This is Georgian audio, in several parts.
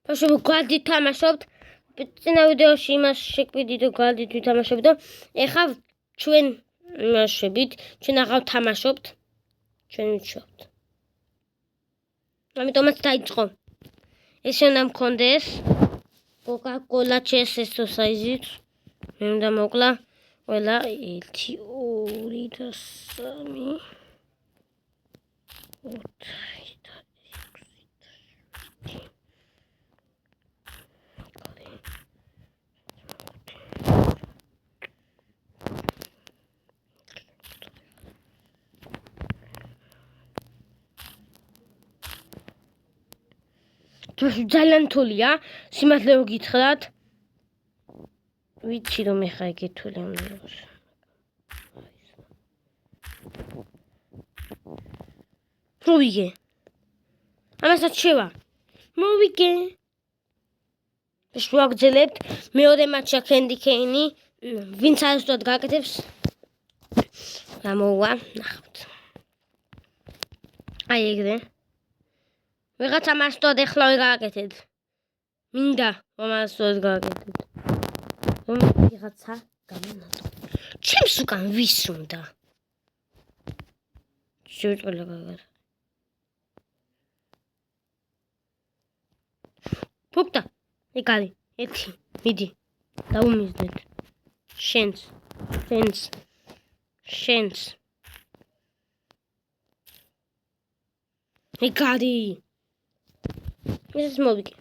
ბავშვებო, გვარდით თამაშობთ. წინა ვიდეოში იმას შეკვიდით, რომ გვარდით ვითამაშობთ და ეხლა ჩვენ იმაშებით, ჩვენ აღარ თამაშობთ. ჩვენ ვიჩვენებთ. ამიტომაც დაიწყო. ეს უნდა მქონდეს Coca-Cola ჩესესო საიზით. მე უნდა მოკლა ყველა 1 2 და 3 ძალიან თულია, სიმართლე რომ გითხრათ. ვიცი რომ ეხა ეგ თული ამ დროს. მოვიგე. ამასაც შევა. მოვიგე. შევაგზელებთ მეორე მატჩი კენდი კეინი, ვინც არასდროს გააკეთებს. გამოვა, ნახავთ. აი ეგრე. ვიღაცა მასტოდ ეხლა ვიღააკეთეთ. მინდა რომ მასტოდ გააკეთეთ. რომ ვიღაცა გამონატო. ჩემს უკან ვის უნდა? შევიტყოლა გაგარ. ფუქტა, ეკალი, 1, მიდი. დაუმიზნეთ. შენს. ეკალი. ეს მოვიგე.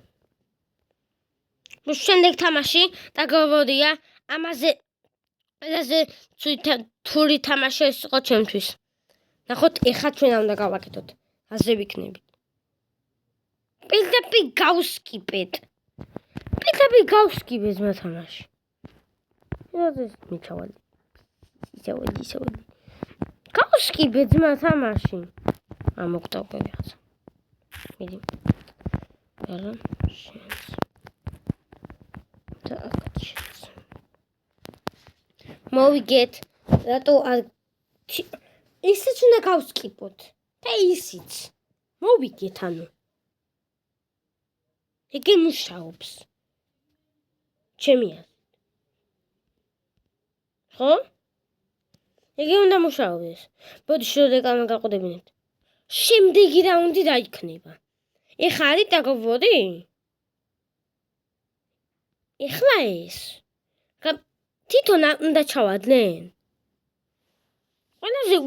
შემდეგ თამაში დაგავოდია ამაზე თური თამაში ეს იყო ჩემთვის. ნახოთ, ეხლა ჩვენ უნდა გავაკეთოთ. ასე ვიქნებით. პირდაპირ გავსკიპეთ ზმა თამაში. ეს მიჩავალი. ისევ. გავსკიპეთ ზმა თამაში. ამოკვდავ რაღაცა. მიდი. არა, შენს. მოვიგეთ, რატო არ ისიც უნდა გავსკიპოთ. და ისიც. მოვიგეთ ანუ. ეგ მუშაობს. ჩემი აზრით. ხო? ეგ უნდა მუშაობდეს. ბოდი შედეგამა გაყოდებინეთ. შემდეგი რაუნდი დაიქნება. ეხლა არის დაგავოდი? ეხლა ეს. თვითონ უნდა ჩავადნენ. ყველაზე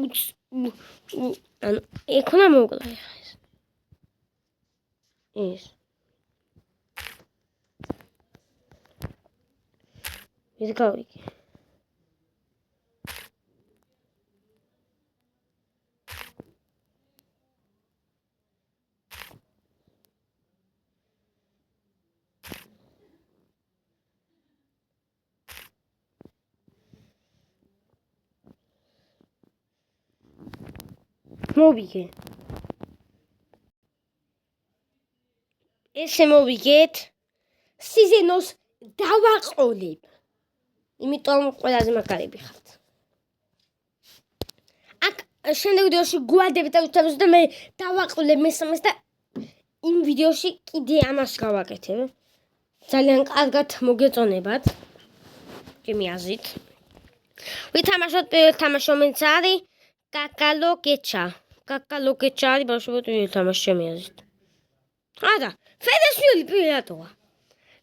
ანუ ეგ უნდა მოკლა ეხლა ეს. ეს. ეს გავიგე. მოვიგე. ესე მოვიგეთ. სიზენოს დავაყოლებ. იმიტომ ყველაზე მაგარები ხართ. აქ შემდეგ ვიდეოში გვადებით და მე დავაყოლებ მესამეს და იმ ვიდეოში კიდე ამას გავაკეთებ. ძალიან კარგად მოგეწონებათ. ჩემი აზრით. ვითამაშოთ პირველ თამაში რომელიც არის კაკალოკეჩა არის ბავშვებო პირველ თამაში ჩემი აზრით. არა, ფედესვილი პირატოა.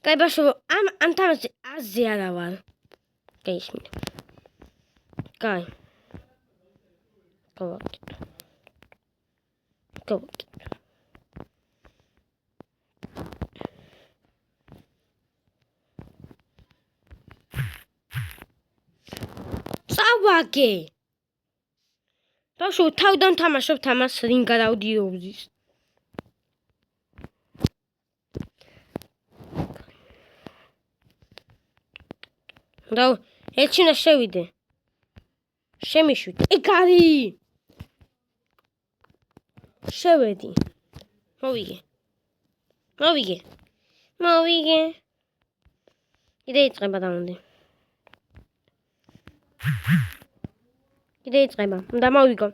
კაი ბავშვებო, ამ თამაში აზე არა ვარ. გაისმინე. კაი. გავაკეთე. წავაგე. ბავშვო, თავიდან თამაშობთ ამას რინგარ აუდიოზის. და ერთში უნდა შევიდე. შემიშვით. ეგ არის. შევედი. მოვიგე. კიდე იწყება დაუნდი. კიდე იწყება. უნდა მოვიგო.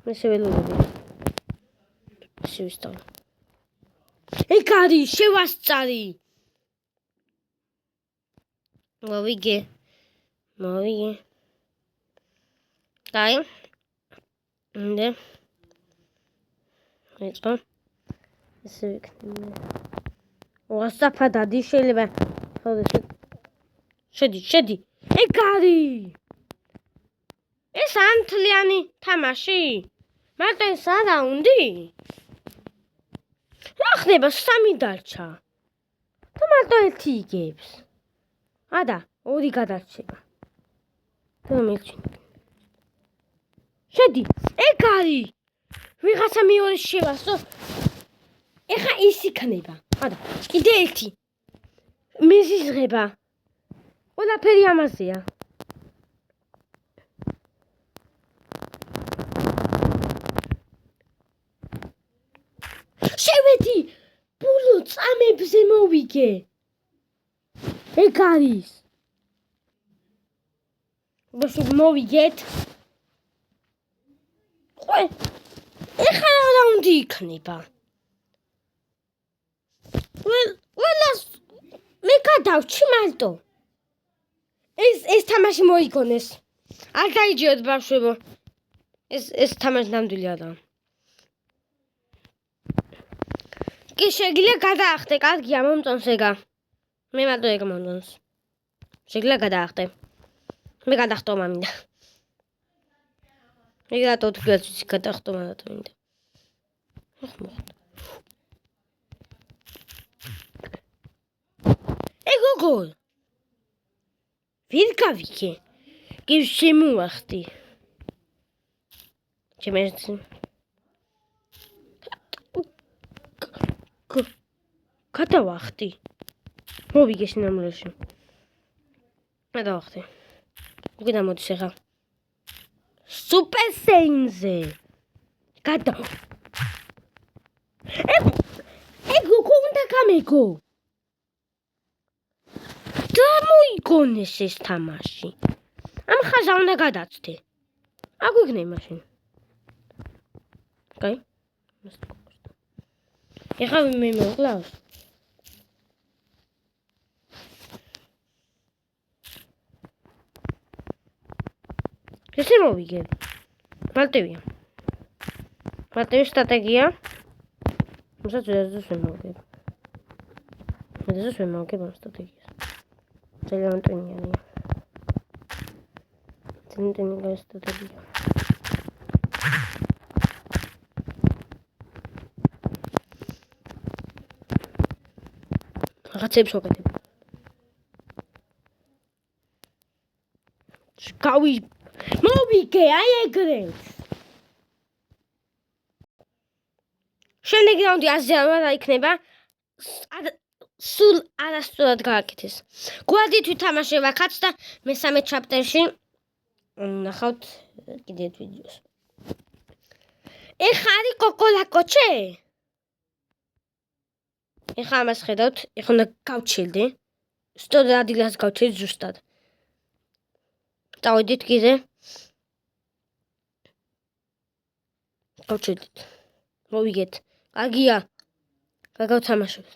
მე შეველოდები. შევისწავლე. ეგ არის შევასწარი. მოვიგე. კაი. ნე. ეცო. ესე ვიქნები. ვასაფა დადი შეიძლება. შედი. ეგ არის. ეს ანთლიანი თამაში. მარტო ეს რა რაუნდი? რა ხდება 3 დარჩა. და მარტო 1 იგებს. ადა 2 გადარჩება. და მეკჩი. შედი. ეგ არის. ვიღაცა მეორე შევასწრო. ეხა ის იქნება. ადა კიდე 1. მიზიზღება. ყველაფერი ამაზეა. შევედი. ბულო წამებზე მოვიგე. ეგ არის. ბაშო მოვიგეთ. ეხლა რა რაუნდი იქნება? ყველას მე გადავჩი მარტო. ეს თამაში მოიგონეს. არ გაიჯიოთ ბავშვებო. ეს თამაში ნამდვილი არა. კი შეგიძლია გადაახტე, კარგია, მომწონს ეგა. მე მარტო ეგ მომწონს. შეგიძლია გადაახტე. მე გადახტო მამინდა. მე რატო თქვი გადახტო მარტო მინდა. ეგ გოლ. ვინ გავიქე? კი შემოახტი. ჩემერცი. გადავახტი. მოვიგე შინამროში. გადავახტი. უკვე დამოდის ახლა. სუპერ სეინზე. გადა. ეგ უნდა გამეგო. დამოიგონეს ეს თამაში. ამ ხაზა უნდა გადაცდე. აგვიგნე მაშინ. კაი? ეხლა მე მოკლავს. ესე მოვიგე. მარტივია. მარტივი სტრატეგია. მოსაც ვერ მოვიგებ. ვერ მოვიგებ ამ სტრატეგიას. ძალიან ტენიანია. ძალიან სტრატეგია. რაღაცებს ვაკეთებ. შკავი მოვიგე აი ეგრეთ. შემდეგი რაუნდი აზერბაიჯანი იქნება. სულ არასწორად გააკეთეს. გვარდით ვითამაშება კაც და მესამე ჩაპტერში ნახავთ კიდე ვიდეოს. ეხა არის კოკოლაკოჩე. ეხა ამას ხედავთ, ეხლა უნდა გავჩელდე. სწორ ადგილას გავჩელდე ზუსტად. დავიდით კიდე. გავჩელდით. მოვიგეთ. კარგია. გავთამაშებთ.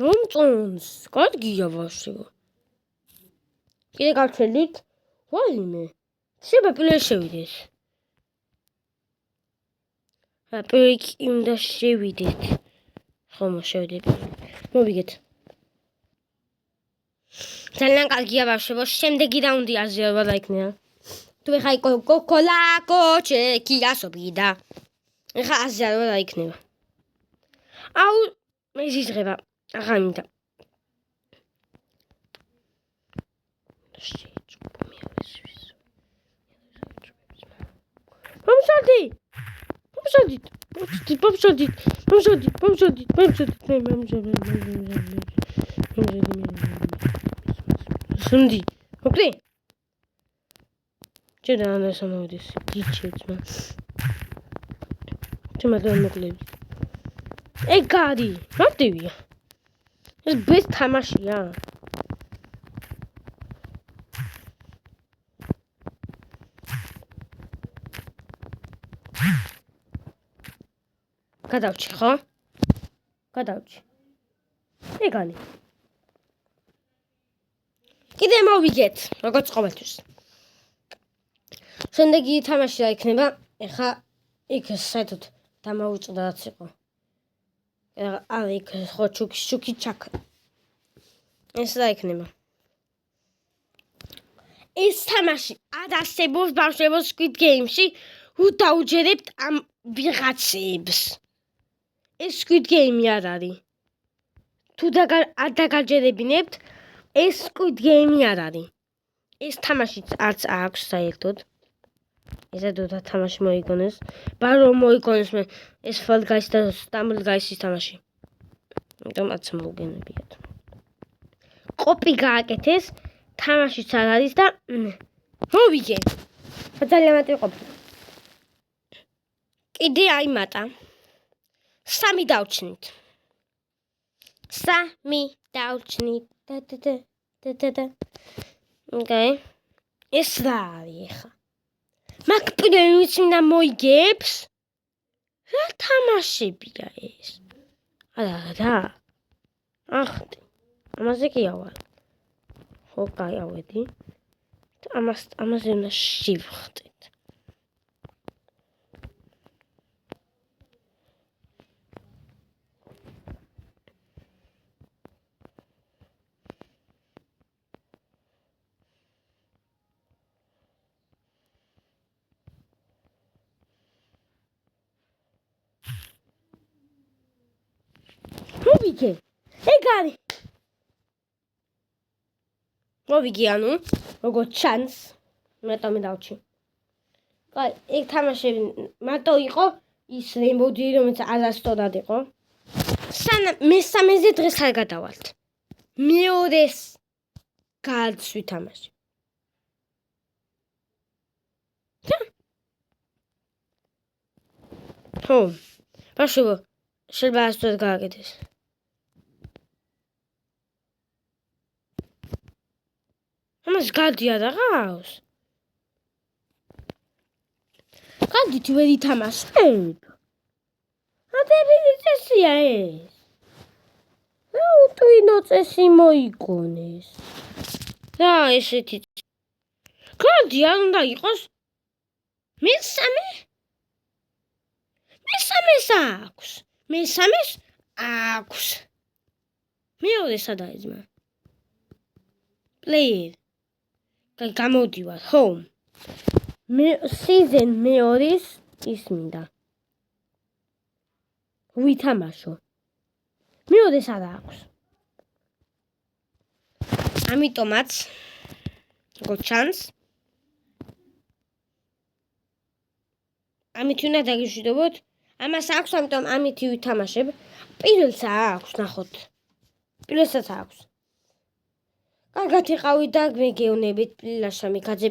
მომწონს. კარგია ბავშვებო. კიდე გავჩელდით. ვაიმე. შეიძლება პირველ შევიდეთ. პირველ უნდა შევიდეთ. ხომ შევიდეთ. მოვიგეთ. ძალიან კარგია ბავშვებო. შემდეგი რაუნდი აზერბაიჯანი იქნება. თუ ეხა კოკოლაკოჩე კიასობიდა. ეხა აზერბაიჯანი იქნება. აუ მე ზიზღება. აღარ მინდა. Sundy. Okay. Чего она сама здесь? Дичеется. Чем это он могло? Эй, Гади, вот ты я. Это без тамашия. Когда вчихо? გადავჭი. ეგანი. კიდე მოვიგეთ, როგორც ყოველთვის. შემდეგი თამაში რა იქნება? ეხა იქ საერთოდ დამაუჭდა რაც იყო. არა იქ ხო ჩუქი ჩაკ. ეს რა იქნება? ეს თამაში არ არსებობს ბავშვებო Squid Game-ში, უდაუჯერებთ ამ ვიღაცებს. ეს Squid Game-ი არ არის. თუ არ დაგაჯერებინებთ, ეს Squid Game-ი არ არის. ეს თამაშიც არც აქვს საერთოდ. ესა თუ თამაში მოიგონეს, ბარო მოიგონეს მე ეს Fall Guys და Stumble Guys-ის თამაში. ამიტომაც მოგენებიათ. კოპი გააკეთეს, თამაშიც არ არის და მოვიგე. ძალიან მატყობთ. კიდე აიმატა. 3 დავჩნით. 3 დავჩნით. და. Okay. ეს რა არის ხა? მაგ პრემიუმს მინდა მოიგებს? რა თამაშებია ეს? არა. ახტი. ამაზე კი ავალ. ხო, გაიავედი. ამაზე უნდა შევხტით. მოვიგე. ეგ არის. მოვიგე ანუ, როგორც ჩანს, მეტომი დავჩი. კაი, ეგ თამაშები მარტო იყო ის რემბოდი, რომელიც არასწორად იყო. მესამეზე დღეს არ გადავალთ. მეორეს გავცვი თამაში. ხო, ბავშვებო, შეიძლება ასწორად გააკეთეს. ამას გადი არ აღავს. გადით ვერ ითამაშებ. ადებილი წესია ეს. რა უტვინო წესი მოიგონეს. რა ესეთი. გადი არ უნდა იყოს. მესამეს აქვს. მესამეს აქვს. მეორე სადაეძმა. Player. გამოდივარ, ხო. Season მეორის ის მინდა. ვითამაშო. მეორეს არ აქვს. ამიტომაც როგორც ჩანს ამით უნდა დაგიშვიდობოთ. ამას აქვს, ამიტომ ამით ვითამაშებ. პირველს აქვს, ნახოთ. პირველსაც აქვს. კარგად იყავით და მეგეუნებით პლილაშა მიკაძე